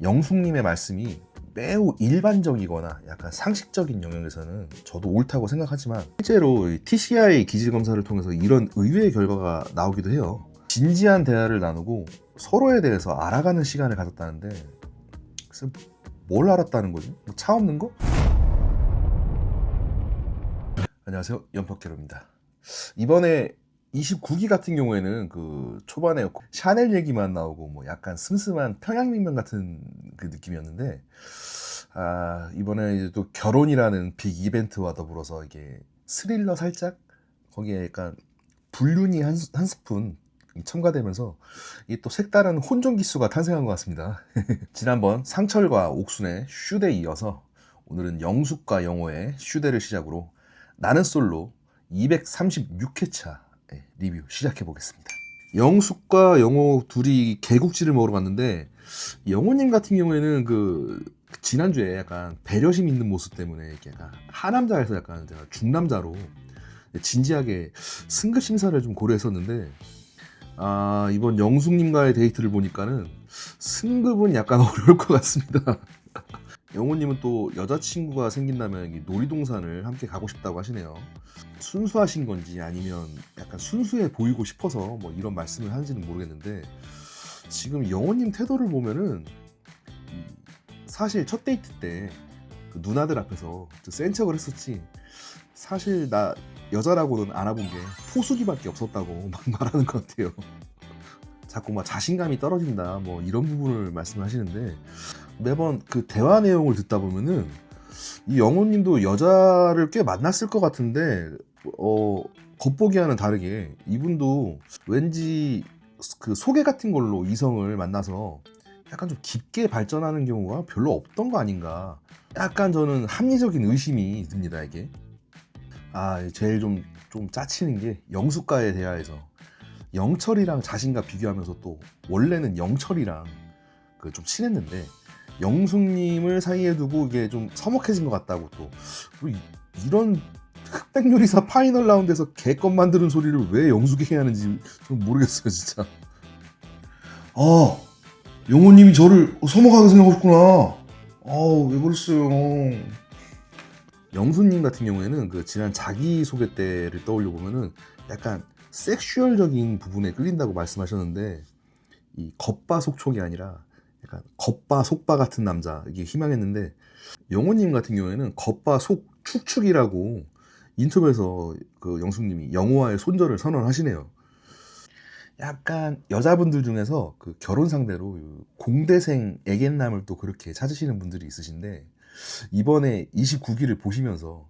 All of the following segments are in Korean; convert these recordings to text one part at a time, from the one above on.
영숙님의 말씀이 매우 일반적이거나 약간 상식적인 영역에서는 저도 옳다고 생각하지만 실제로 TCI 기질 검사를 통해서 이런 의외의 결과가 나오기도 해요. 진지한 대화를 나누고 서로에 대해서 알아가는 시간을 가졌다는데 그래서 뭘 알았다는 거지? 뭐 차 없는 거? 안녕하세요, 연퍽캐로입니다. 이번에 29기 같은 경우에는 그 초반에 샤넬 얘기만 나오고 뭐 약간 슴슴한 평양냉면 같은 그 느낌이었는데, 이번에 이제 또 결혼이라는 빅 이벤트와 더불어서 이게 스릴러 살짝 거기에 약간 불륜이 한 스푼 첨가되면서 이게 또 색다른 혼종 기수가 탄생한 것 같습니다. 지난번 상철과 옥순의 슈대에 이어서 오늘은 영숙과 영호의 슈대를 시작으로 나는 솔로 236회차 리뷰 시작해 보겠습니다. 영숙과 영호 둘이 개국지를 먹으러 갔는데, 영호님 같은 경우에는 그 지난주에 약간 배려심 있는 모습 때문에 약간 하남자에서 약간 제가 중남자로 진지하게 승급 심사를 좀 고려했었는데, 이번 영숙님과의 데이트를 보니까는 승급은 약간 어려울 것 같습니다. 영호님은 또 여자친구가 생긴다면 이 놀이동산을 함께 가고 싶다고 하시네요. 순수하신 건지 아니면 약간 순수해 보이고 싶어서 뭐 이런 말씀을 하는지는 모르겠는데, 지금 영호님 태도를 보면은 사실 첫 데이트 때 그 누나들 앞에서 센 척을 했었지, 사실 나 여자라고는 알아본 게 포수기밖에 없었다고 막 말하는 것 같아요. 자꾸 막 자신감이 떨어진다 뭐 이런 부분을 말씀하시는데, 매번 그 대화 내용을 듣다 보면은 이 영호님도 여자를 꽤 만났을 것 같은데, 겉보기와는 다르게 이분도 왠지 그 소개 같은 걸로 이성을 만나서 약간 좀 깊게 발전하는 경우가 별로 없던 거 아닌가, 약간 저는 합리적인 의심이 듭니다. 이게 제일 좀 짜치는 게 영숙과의 대화에서 영철이랑 자신과 비교하면서, 또 원래는 영철이랑 그 좀 친했는데 영숙님을 사이에 두고 이게 좀 서먹해진 것 같다고, 또 이런 흑백요리사 파이널 라운드에서 개껌 만드는 소리를 왜 영숙에게 하는지 좀 모르겠어요 진짜. 영호님이 저를 서먹하게 생각하셨구나. 왜 그랬어요. 영수님 같은 경우에는 그 지난 자기소개 때를 떠올려 보면은 약간 섹슈얼적인 부분에 끌린다고 말씀하셨는데, 이 겉바속촉이 아니라 약간 겉바속바 같은 남자 이게 희망했는데, 영호님 같은 경우에는 겉바속축축이라고 인터뷰에서 그 영숙님이 영호와의 손절을 선언하시네요. 약간 여자분들 중에서 그 결혼 상대로 공대생 애견남을 또 그렇게 찾으시는 분들이 있으신데, 이번에 29기를 보시면서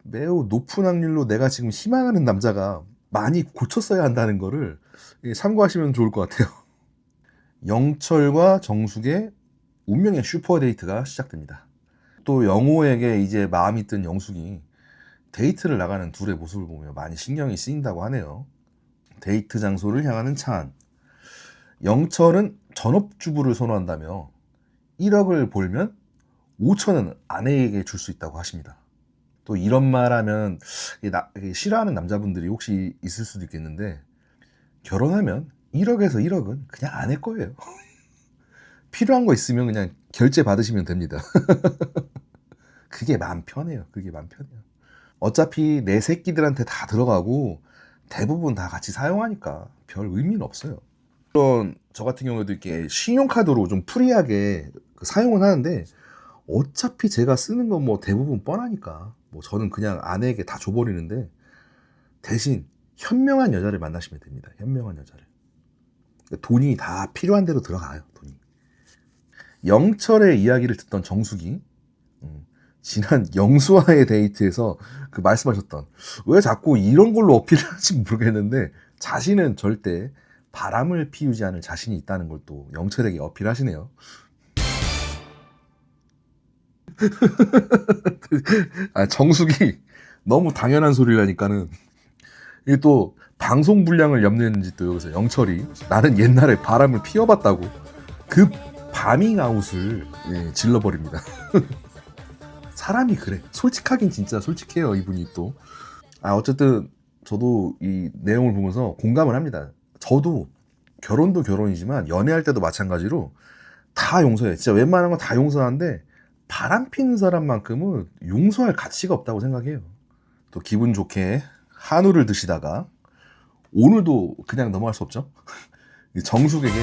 매우 높은 확률로 내가 지금 희망하는 남자가 많이 고쳤어야 한다는 거를 참고하시면 좋을 것 같아요. 영철과 정숙의 운명의 슈퍼데이트가 시작됩니다. 또 영호에게 이제 마음이 뜬 영숙이 데이트를 나가는 둘의 모습을 보며 많이 신경이 쓰인다고 하네요. 데이트 장소를 향하는 차 안. 영철은 전업주부를 선호한다며 1억을 벌면 5천은 아내에게 줄 수 있다고 하십니다. 또 이런 말 하면 싫어하는 남자분들이 혹시 있을 수도 있겠는데, 결혼하면 1억에서 1억은 그냥 아내 거예요. 필요한 거 있으면 그냥 결제 받으시면 됩니다. 그게 마음 편해요. 그게 마음 편해요. 어차피 내 새끼들한테 다 들어가고 대부분 다 같이 사용하니까 별 의미는 없어요. 물론 저 같은 경우에도 이렇게 신용카드로 좀 프리하게 사용은 하는데, 어차피 제가 쓰는 건 뭐 대부분 뻔하니까 뭐 저는 그냥 아내에게 다 줘버리는데, 대신 현명한 여자를 만나시면 됩니다. 현명한 여자를. 돈이 다 필요한 대로 들어가요. 돈이. 영철의 이야기를 듣던 정숙이 지난 영수와의 데이트에서 그 말씀하셨던, 왜 자꾸 이런 걸로 어필을 하는지 모르겠는데 자신은 절대 바람을 피우지 않을 자신이 있다는 걸 또 영철에게 어필하시네요. 정숙이 너무 당연한 소리를 하니까는, 이게 또 방송 분량을 염려했는지 또 여기서 영철이 나는 옛날에 바람을 피워봤다고 그 바밍아웃을 질러버립니다. 사람이 그래. 솔직하긴 진짜 솔직해요 이분이 또. 어쨌든 저도 이 내용을 보면서 공감을 합니다. 저도 결혼도 결혼이지만 연애할 때도 마찬가지로 다 용서해. 진짜 웬만한 건 다 용서하는데 바람 피는 사람만큼은 용서할 가치가 없다고 생각해요. 또 기분 좋게 한우를 드시다가 오늘도 그냥 넘어갈 수 없죠. 정숙에게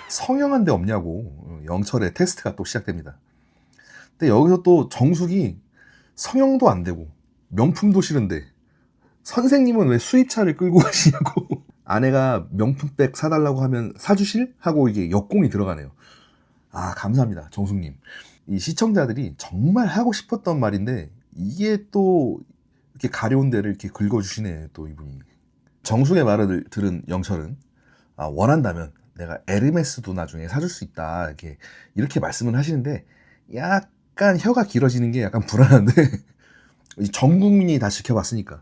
성형한 데 없냐고 영철의 테스트가 또 시작됩니다. 근데 여기서 또 정숙이 성형도 안 되고 명품도 싫은데 선생님은 왜 수입차를 끌고 가시냐고 아내가 명품백 사달라고 하면 사주실? 하고 이게 역공이 들어가네요. 아, 감사합니다, 정숙님. 이 시청자들이 정말 하고 싶었던 말인데 이게 또 이렇게 가려운 데를 이렇게 긁어주시네, 또 이분이. 정숙의 말을 들은 영철은 원한다면 내가 에르메스도 나중에 사줄 수 있다, 이렇게 말씀을 하시는데 약간 혀가 길어지는 게 약간 불안한데 전 국민이 다 지켜봤으니까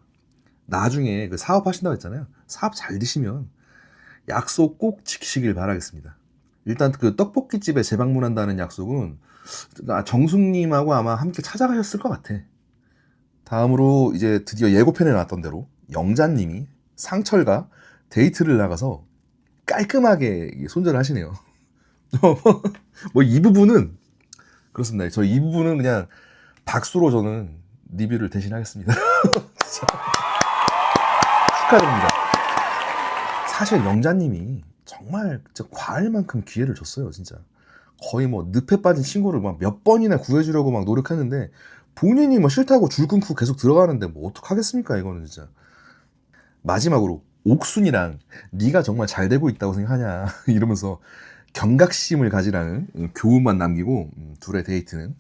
나중에 그 사업하신다고 했잖아요. 사업 잘 되시면 약속 꼭 지키시길 바라겠습니다. 일단 그 떡볶이집에 재방문한다는 약속은 정숙님하고 아마 함께 찾아가셨을 것 같아. 다음으로 이제 드디어 예고편에 나왔던 대로 영자님이 상철과 데이트를 나가서 깔끔하게 손절을 하시네요. 뭐 이 부분은 그렇습니다. 저 이 부분은 그냥 박수로 저는 리뷰를 대신하겠습니다. 축하드립니다. 사실 영자님이 정말 진짜 과할 만큼 기회를 줬어요, 진짜. 거의 뭐 늪에 빠진 친구를 막 몇 번이나 구해주려고 막 노력했는데 본인이 뭐 싫다고 줄 끊고 계속 들어가는데 뭐 어떡하겠습니까, 이거는 진짜. 마지막으로 옥순이랑 네가 정말 잘 되고 있다고 생각하냐 이러면서 경각심을 가지라는 교훈만 남기고 둘의 데이트는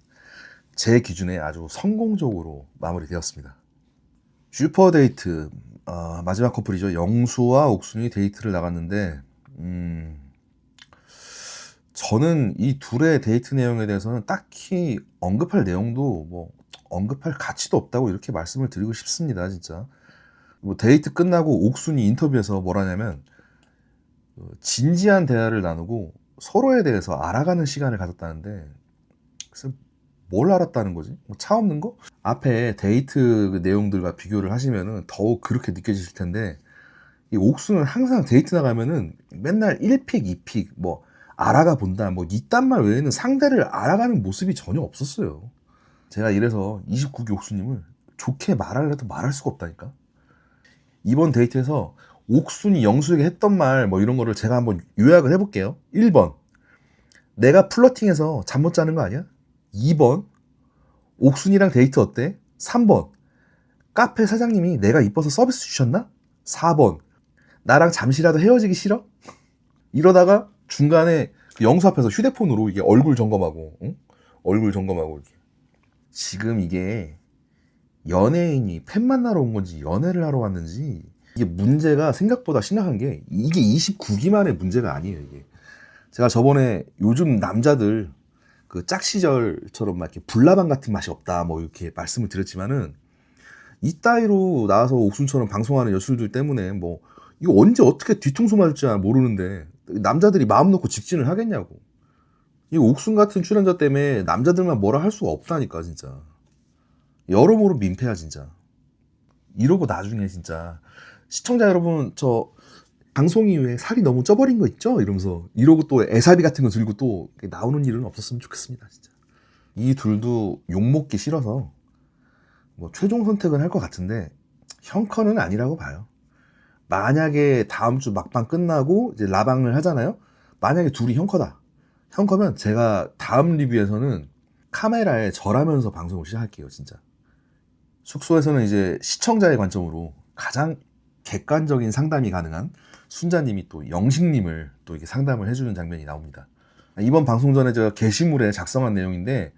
제 기준에 아주 성공적으로 마무리되었습니다. 슈퍼데이트 마지막 커플이죠. 영수와 옥순이 데이트를 나갔는데 저는 이 둘의 데이트 내용에 대해서는 딱히 언급할 내용도 뭐 언급할 가치도 없다고 이렇게 말씀을 드리고 싶습니다. 진짜 뭐 데이트 끝나고 옥순이 인터뷰에서 뭐라냐면 진지한 대화를 나누고 서로에 대해서 알아가는 시간을 가졌다는데 그래서 뭘 알았다는 거지? 뭐 차 없는 거? 앞에 데이트 내용들과 비교를 하시면은 더욱 그렇게 느껴지실 텐데 이 옥수는 항상 데이트 나가면은 맨날 1픽, 2픽 뭐 알아가 본다 뭐 이딴 말 외에는 상대를 알아가는 모습이 전혀 없었어요. 제가 이래서 29기 옥수님을 좋게 말하려도 말할 수가 없다니까. 이번 데이트에서 옥순이 영수에게 했던 말 뭐 이런 거를 제가 한번 요약을 해볼게요. 1번, 내가 플러팅해서 잠 못 자는 거 아니야? 2번, 옥순이랑 데이트 어때? 3번, 카페 사장님이 내가 이뻐서 서비스 주셨나? 4번, 나랑 잠시라도 헤어지기 싫어? 이러다가 중간에 영수 앞에서 휴대폰으로 이게 얼굴 점검하고, 응? 얼굴 점검하고 이렇게. 지금 이게 연예인이 팬 만나러 온 건지 연애를 하러 왔는지 이게 문제가 생각보다 심각한 게 이게 29기만의 문제가 아니에요. 이게 제가 저번에 요즘 남자들 그 짝시절처럼 막 이렇게 불나방 같은 맛이 없다 뭐 이렇게 말씀을 드렸지만은 이따위로 나와서 옥순처럼 방송하는 여술들 때문에 뭐 이거 언제 어떻게 뒤통수 맞을지 모르는데 남자들이 마음 놓고 직진을 하겠냐고. 이 옥순 같은 출연자 때문에 남자들만 뭐라 할 수가 없다니까 진짜. 여러모로 민폐야 진짜. 이러고 나중에 진짜 시청자 여러분 저 방송 이후에 살이 너무 쪄버린 거 있죠? 이러면서 이러고 또 애사비 같은 거 들고 또 나오는 일은 없었으면 좋겠습니다 진짜. 이 둘도 욕먹기 싫어서 뭐 최종 선택은 할 것 같은데 형커는 아니라고 봐요. 만약에 다음 주 막방 끝나고 이제 라방을 하잖아요. 만약에 둘이 형커다. 형커면 제가 다음 리뷰에서는 카메라에 절하면서 방송을 시작할게요 진짜. 숙소에서는 이제 시청자의 관점으로 가장 객관적인 상담이 가능한 순자님이 또 영식님을 또 이렇게 상담을 해주는 장면이 나옵니다. 이번 방송 전에 제가 게시물에 작성한 내용인데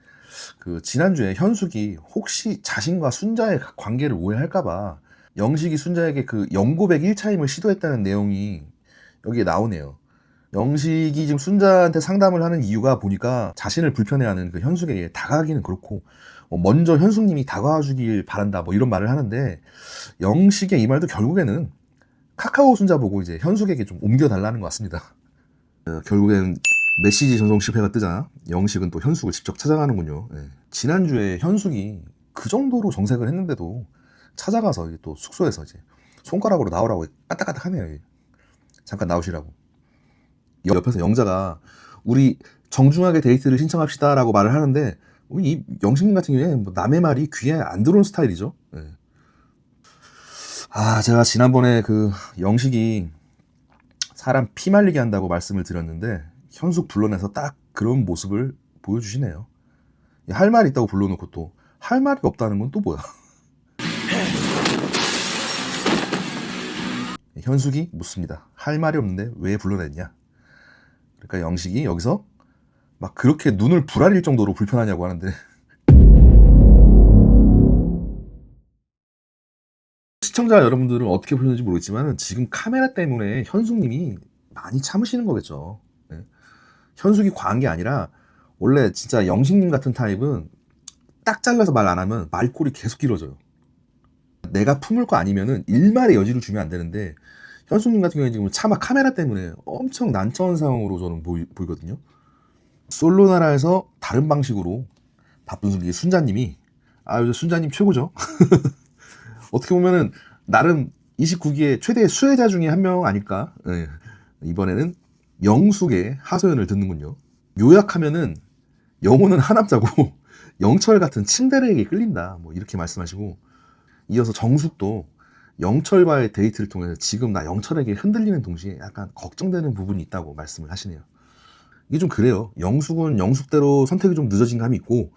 그 지난주에 현숙이 혹시 자신과 순자의 관계를 오해할까봐 영식이 순자에게 그 영고백 1차임을 시도했다는 내용이 여기에 나오네요. 영식이 지금 순자한테 상담을 하는 이유가 보니까 자신을 불편해하는 그 현숙에게 다가가기는 그렇고 먼저 현숙님이 다가와 주길 바란다 뭐 이런 말을 하는데 영식의 이 말도 결국에는 카카오 순자 보고 이제 현숙에게 좀 옮겨달라는 것 같습니다. 결국엔 메시지 전송 실패가 뜨자 영식은 또 현숙을 직접 찾아가는군요. 네. 지난주에 현숙이 그 정도로 정색을 했는데도 찾아가서 또 숙소에서 이제 손가락으로 나오라고 까딱까딱 하네요. 잠깐 나오시라고. 옆에서 영자가 우리 정중하게 데이트를 신청합시다 라고 말을 하는데 이 영식님 같은 경우에 뭐 남의 말이 귀에 안 들어오는 스타일이죠. 네. 제가 지난번에 그 영식이 사람 피 말리게 한다고 말씀을 드렸는데 현숙 불러내서 딱 그런 모습을 보여주시네요. 할 말이 있다고 불러놓고 또 할 말이 없다는 건 또 뭐야. 현숙이 묻습니다. 할 말이 없는데 왜 불러냈냐. 그러니까 영식이 여기서 막 그렇게 눈을 부라릴 정도로 불편하냐고 하는데 시청자 여러분들은 어떻게 보셨는지 모르겠지만 지금 카메라 때문에 현숙님이 많이 참으시는 거겠죠. 네. 현숙이 과한 게 아니라 원래 진짜 영식님 같은 타입은 딱 잘라서 말 안 하면 말꼬리 계속 길어져요. 내가 품을 거 아니면은 일말의 여지를 주면 안 되는데 현숙님 같은 경우에 지금 차마 카메라 때문에 엄청 난처한 상황으로 저는 보이거든요. 솔로 나라에서 다른 방식으로 바쁜 순자님이 요즘 순자님 최고죠. 어떻게 보면은 나름 29기의 최대 수혜자 중에 한 명 아닐까. 네. 이번에는 영숙의 하소연을 듣는군요. 요약하면은 영호는 하남자고 영철 같은 츤데레에게 끌린다 뭐 이렇게 말씀하시고, 이어서 정숙도 영철과의 데이트를 통해서 지금 나 영철에게 흔들리는 동시에 약간 걱정되는 부분이 있다고 말씀을 하시네요. 이게 좀 그래요. 영숙은 영숙대로 선택이 좀 늦어진 감이 있고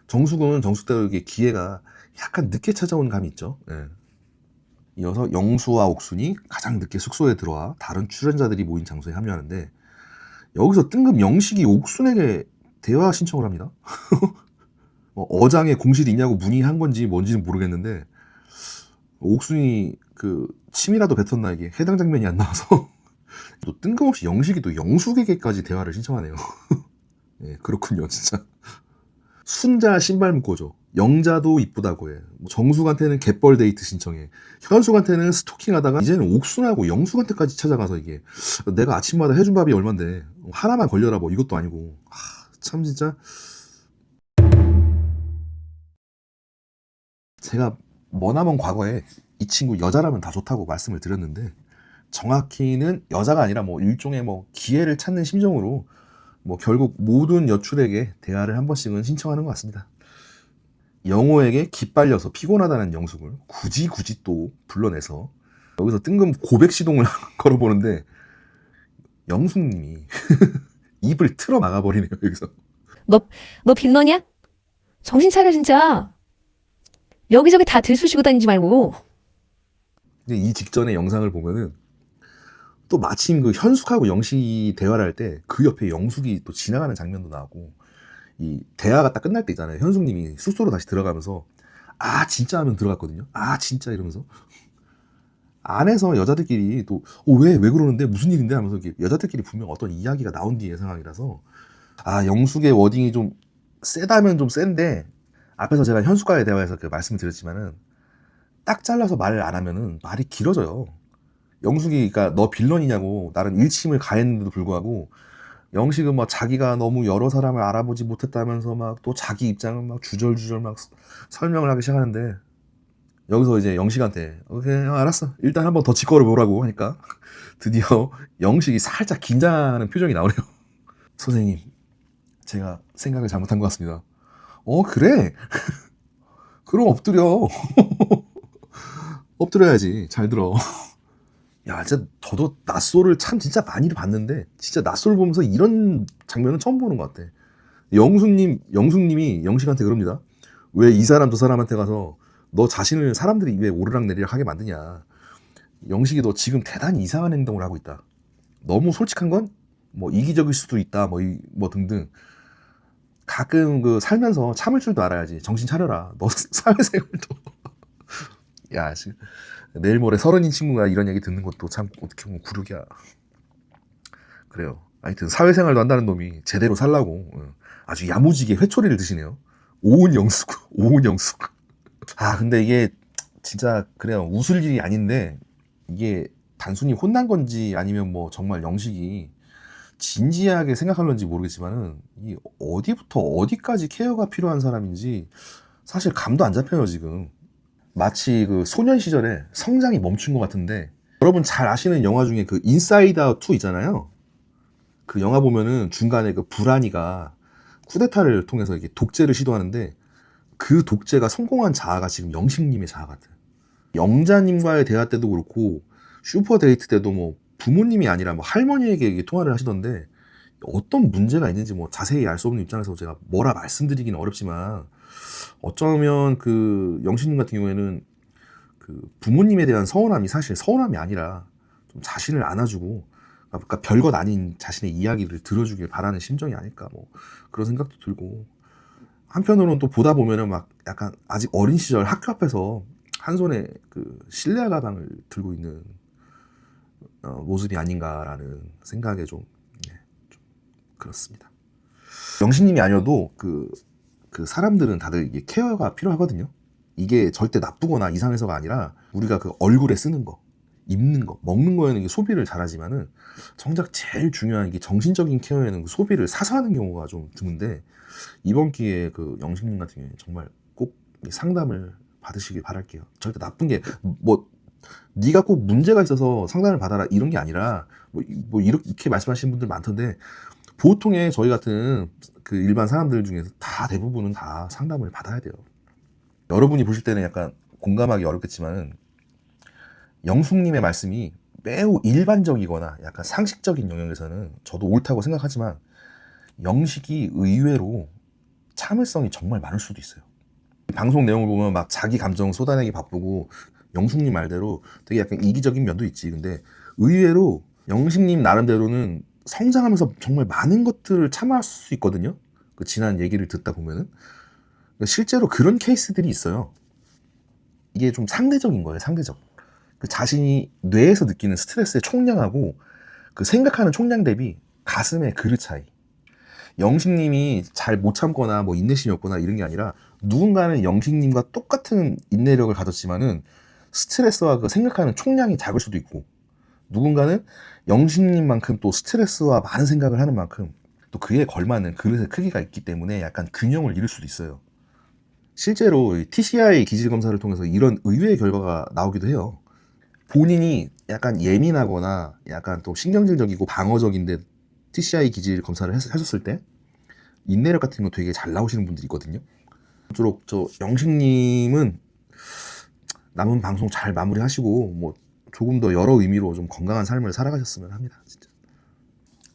정숙은 정숙대로 이게 기회가 약간 늦게 찾아온 감이 있죠. 네. 이어서 영수와 옥순이 가장 늦게 숙소에 들어와 다른 출연자들이 모인 장소에 합류하는데 여기서 뜬금 영식이 옥순에게 대화 신청을 합니다. 어장에 공실이 있냐고 문의한 건지 뭔지는 모르겠는데 옥순이 그 침이라도 뱉었나 이게 해당 장면이 안 나와서 또 뜬금없이 영식이 또 영숙에게까지 대화를 신청하네요. 네, 그렇군요 진짜. 순자 신발 묶어줘. 영자도 이쁘다고 해. 정숙한테는 갯벌 데이트 신청해. 현숙한테는 스토킹하다가 이제는 옥순하고 영숙한테까지 찾아가서 이게 내가 아침마다 해준 밥이 얼만데 하나만 걸려라 뭐 이것도 아니고. 참 진짜. 제가 머나먼 과거에 이 친구 여자라면 다 좋다고 말씀을 드렸는데 정확히는 여자가 아니라 뭐 일종의 뭐 기회를 찾는 심정으로 뭐 결국 모든 여출에게 대화를 한 번씩은 신청하는 것 같습니다. 영호에게 기빨려서 피곤하다는 영숙을 굳이 또 불러내서 여기서 뜬금 고백 시동을 걸어보는데 영숙님이 입을 틀어 막아버리네요. 여기서 너 빌런이야? 정신 차려 진짜. 여기저기 다 들쑤시고 다니지 말고. 근데 이 직전의 영상을 보면은 또 마침 그 현숙하고 영식이 대화를 할 때 그 옆에 영숙이 또 지나가는 장면도 나오고, 이 대화가 딱 끝날 때 있잖아요. 현숙님이 숙소로 다시 들어가면서 진짜 하면 들어갔거든요. 진짜 이러면서 안에서 여자들끼리 또 왜 그러는데 무슨 일인데 하면서 여자들끼리 분명 어떤 이야기가 나온 뒤의 상황이라서 영숙의 워딩이 좀 세다면 좀 센데 앞에서 제가 현숙과의 대화에서 그 말씀을 드렸지만은 딱 잘라서 말을 안 하면은 말이 길어져요. 영숙이 그러니까 너 빌런이냐고 나름 일침을 가했는데도 불구하고 영식은 막 자기가 너무 여러 사람을 알아보지 못했다면서 막 또 자기 입장을 막 주절주절 막 설명을 하기 시작하는데 여기서 이제 영식한테 오케이 알았어 일단 한번 더 짓거려 보라고 하니까 드디어 영식이 살짝 긴장하는 표정이 나오네요. 선생님 제가 생각을 잘못한 것 같습니다. 그래? 그럼 엎드려. 엎드려야지. 잘 들어. 야, 진짜 저도 낯솔을 참 진짜 많이 봤는데 진짜 낯솔 보면서 이런 장면은 처음 보는 것 같아. 영숙님이 영식한테 그럽니다. 왜 이 사람 저 사람한테 가서 너 자신을 사람들이 왜 오르락내리락 하게 만드냐. 영식이 너 지금 대단히 이상한 행동을 하고 있다. 너무 솔직한 건 뭐 이기적일 수도 있다. 뭐 등등. 가끔 그 살면서 참을 줄도 알아야지. 정신 차려라. 너 사회생활도. 야, 지금 내일 모레 30인 친구가 이런 얘기 듣는 것도 참 어떻게 보면 굴욕이야. 그래요. 하여튼 사회생활도 한다는 놈이 제대로 살라고 아주 야무지게 회초리를 드시네요. 오은 영숙. 근데 이게 진짜 그래요. 웃을 일이 아닌데 이게 단순히 혼난 건지 아니면 뭐 정말 영식이 진지하게 생각하는지 모르겠지만은 이 어디부터 어디까지 케어가 필요한 사람인지 사실 감도 안 잡혀요 지금. 마치 그 소년 시절에 성장이 멈춘 것 같은데 여러분 잘 아시는 영화 중에 그 인사이드 아웃 2 있잖아요. 그 영화 보면은 중간에 그 불안이가 쿠데타를 통해서 이게 독재를 시도하는데 그 독재가 성공한 자아가 지금 영식님의 자아 같아요. 영자님과의 대화 때도 그렇고 슈퍼 데이트 때도 뭐 부모님이 아니라 뭐 할머니에게 이게 통화를 하시던데 어떤 문제가 있는지 뭐 자세히 알 수 없는 입장에서 제가 뭐라 말씀드리기는 어렵지만 어쩌면 그 영식님 같은 경우에는 그 부모님에 대한 서운함이 사실 서운함이 아니라 좀 자신을 안아주고 그러니까 별것 아닌 자신의 이야기를 들어주길 바라는 심정이 아닐까 뭐 그런 생각도 들고 한편으로는 또 보다 보면은 막 약간 아직 어린 시절 학교 앞에서 한 손에 그 실내화 가방을 들고 있는 모습이 아닌가라는 생각에 좀 그렇습니다. 영식님이 아니어도 그 사람들은 다들 이게 케어가 필요하거든요. 이게 절대 나쁘거나 이상해서가 아니라 우리가 그 얼굴에 쓰는 거, 입는 거, 먹는 거에는 이게 소비를 잘하지만은 정작 제일 중요한 게 정신적인 케어에는 그 소비를 사서 하는 경우가 좀 드문데 이번 기회에 그 영식님 같은 경우에 정말 꼭 상담을 받으시길 바랄게요. 절대 나쁜 게 뭐 네가 꼭 문제가 있어서 상담을 받아라 이런 게 아니라 뭐 이렇게 말씀하시는 분들 많던데 보통의 저희 같은 그 일반 사람들 중에서 다 대부분은 다 상담을 받아야 돼요. 여러분이 보실 때는 약간 공감하기 어렵겠지만은 영숙님의 말씀이 매우 일반적이거나 약간 상식적인 영역에서는 저도 옳다고 생각하지만 영식이 의외로 참을성이 정말 많을 수도 있어요. 방송 내용을 보면 막 자기 감정 쏟아내기 바쁘고 영숙님 말대로 되게 약간 이기적인 면도 있지. 근데 의외로 영식님 나름대로는 성장하면서 정말 많은 것들을 참아할 수 있거든요. 그 지난 얘기를 듣다 보면은 실제로 그런 케이스들이 있어요. 이게 좀 상대적인 거예요. 상대적. 그 자신이 뇌에서 느끼는 스트레스의 총량하고 그 생각하는 총량 대비 가슴의 그릇 차이. 영식님이 잘 못 참거나 뭐 인내심이 없거나 이런 게 아니라 누군가는 영식님과 똑같은 인내력을 가졌지만은 스트레스와 그 생각하는 총량이 작을 수도 있고 누군가는 영식님만큼 또 스트레스와 많은 생각을 하는 만큼 또 그에 걸맞는 그릇의 크기가 있기 때문에 약간 균형을 잃을 수도 있어요. 실제로 TCI 기질 검사를 통해서 이런 의외의 결과가 나오기도 해요. 본인이 약간 예민하거나 약간 또 신경질적이고 방어적인데 TCI 기질 검사를 하셨을 때 인내력 같은 거 되게 잘 나오시는 분들이 있거든요. 아무쪼록 저 영식님은 남은 방송 잘 마무리하시고 뭐 조금 더 여러 의미로 좀 건강한 삶을 살아가셨으면 합니다. 진짜.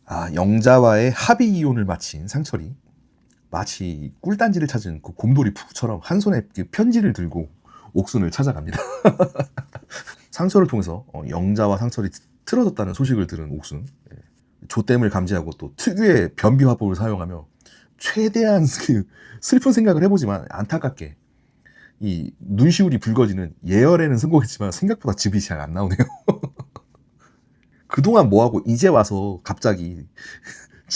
아, 영자와의 합의 이혼을 마친 상철이 마치 꿀단지를 찾은 그 곰돌이 부부처럼 한 손에 그 편지를 들고 옥순을 찾아갑니다. 상철을 통해서 영자와 상철이 틀어졌다는 소식을 들은 옥순 조땜을 감지하고 또 특유의 변비 화법을 사용하며 최대한 그 슬픈 생각을 해보지만 안타깝게 이 눈시울이 붉어지는 예열에는 성공했지만 생각보다 집이 잘 안 나오네요. 그동안 뭐하고 이제 와서 갑자기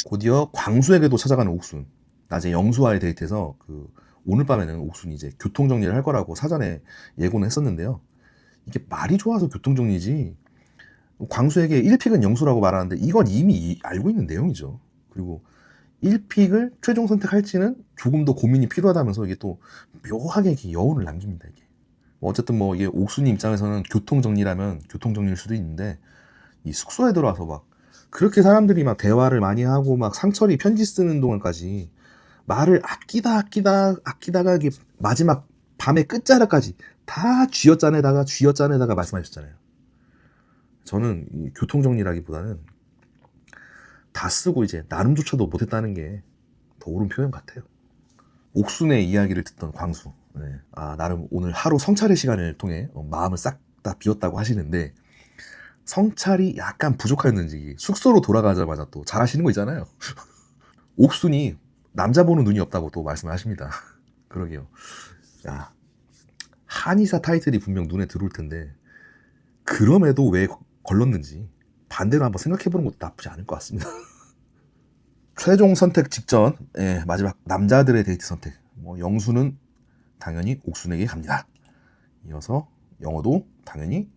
곧이어 광수에게도 찾아가는 옥순. 낮에 영수와의 데이트에서 그 오늘 밤에는 옥순이 이제 교통정리를 할 거라고 사전에 예고는 했었는데요. 이게 말이 좋아서 교통정리지 광수에게 1픽은 영수라고 말하는데 이건 이미 알고 있는 내용이죠. 그리고 1픽을 최종 선택할지는 조금 더 고민이 필요하다면서 이게 또 묘하게 이렇게 여운을 남깁니다. 이게 어쨌든 뭐 이게 옥순이 입장에서는 교통정리라면 교통정리일 수도 있는데 이 숙소에 들어와서 막 그렇게 사람들이 막 대화를 많이 하고 막 상철이 편지 쓰는 동안까지 말을 아끼다가 이게 마지막 밤의 끝자락까지 다 쥐어짜내다가 말씀하셨잖아요. 저는 이 교통정리라기보다는 다 쓰고 이제 나름조차도 못했다는 게 더 옳은 표현 같아요. 옥순의 이야기를 듣던 광수. 네. 아, 나름 오늘 하루 성찰의 시간을 통해 마음을 싹 다 비웠다고 하시는데 성찰이 약간 부족했는지 숙소로 돌아가자마자 또 잘하시는 거 있잖아요. 옥순이 남자 보는 눈이 없다고 또 말씀하십니다. 그러게요. 야, 한의사 타이틀이 분명 눈에 들어올 텐데 그럼에도 왜 걸렀는지 반대로 한번 생각해보는 것도 나쁘지 않을 것 같습니다. 최종 선택 직전 마지막 남자들의 데이트 선택. 뭐 영수는 당연히 옥순에게 갑니다. 이어서 영어도 당연히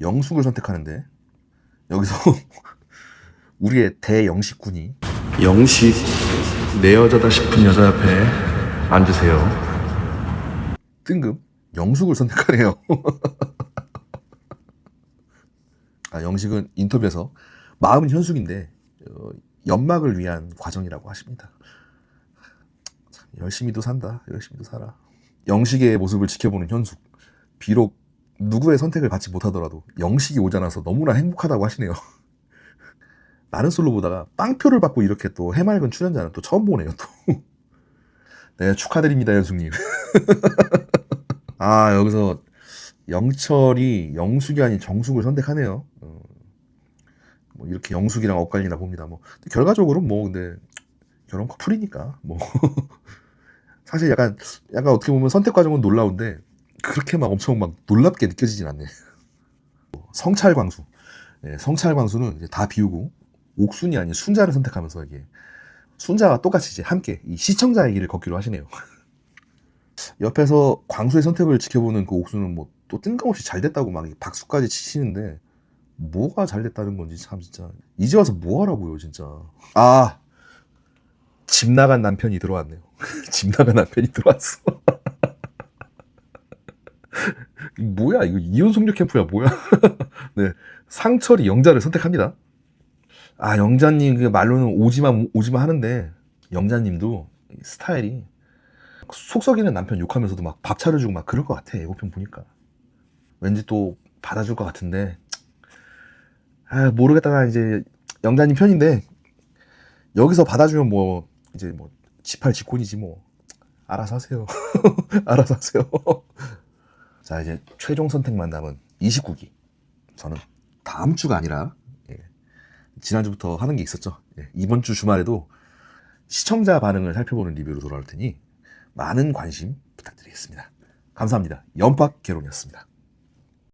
영숙을 선택하는데 여기서 우리의 대영식군이 영식 내 여자다 싶은 여자 앞에 앉으세요. 뜬금 영숙을 선택하네요. 아, 영식은 인터뷰에서 마음은 현숙인데 연막을 위한 과정이라고 하십니다. 참, 열심히도 산다. 열심히도 살아. 영식의 모습을 지켜보는 현숙. 비록 누구의 선택을 받지 못하더라도 영식이 오잖아서 너무나 행복하다고 하시네요. 나는 솔로 보다가 빵표를 받고 이렇게 또 해맑은 출연자는 또 처음 보네요. 또. 네, 축하드립니다, 현숙님. 아, 여기서 영철이 영숙이 아닌 정숙을 선택하네요. 뭐 이렇게 영숙이랑 엇갈리나 봅니다. 뭐 결과적으로 뭐 근데 결혼 커플이니까 뭐 사실 약간 어떻게 보면 선택 과정은 놀라운데 그렇게 막 엄청 막 놀랍게 느껴지진 않네. 성찰광수. 네, 성찰광수는 이제 다 비우고 옥순이 아닌 순자를 선택하면서 이게 순자와 똑같이 이제 함께 이 시청자의 길을 걷기로 하시네요. 옆에서 광수의 선택을 지켜보는 그 옥수는 뭐 또 뜬금없이 잘 됐다고 막 박수까지 치시는데 뭐가 잘 됐다는 건지 참 진짜 이제 와서 뭐 하라고요 진짜. 아, 집 나간 남편이 들어왔네요. 집 나간 남편이 들어왔어. 뭐야 이거 이혼 속력 캠프야 뭐야. 네, 상철이 영자를 선택합니다. 아, 영자님 그 말로는 오지마 하는데 영자님도 스타일이 속 썩이는 남편 욕하면서도 막 밥 차려주고 막 그럴 것 같아. 예고편 보니까 왠지 또 받아줄 것 같은데 아, 모르겠다. 나 이제 영자님 편인데 여기서 받아주면 뭐 이제 뭐 지팔 직혼이지 뭐. 알아서 하세요. 알아서 하세요. 자, 이제 최종 선택만 남은 29기. 저는 다음 주가 아니라 지난주부터 하는 게 있었죠. 이번 주 주말에도 시청자 반응을 살펴보는 리뷰로 돌아올 테니 많은 관심 부탁드리겠습니다. 감사합니다. 연팍 개론이었습니다.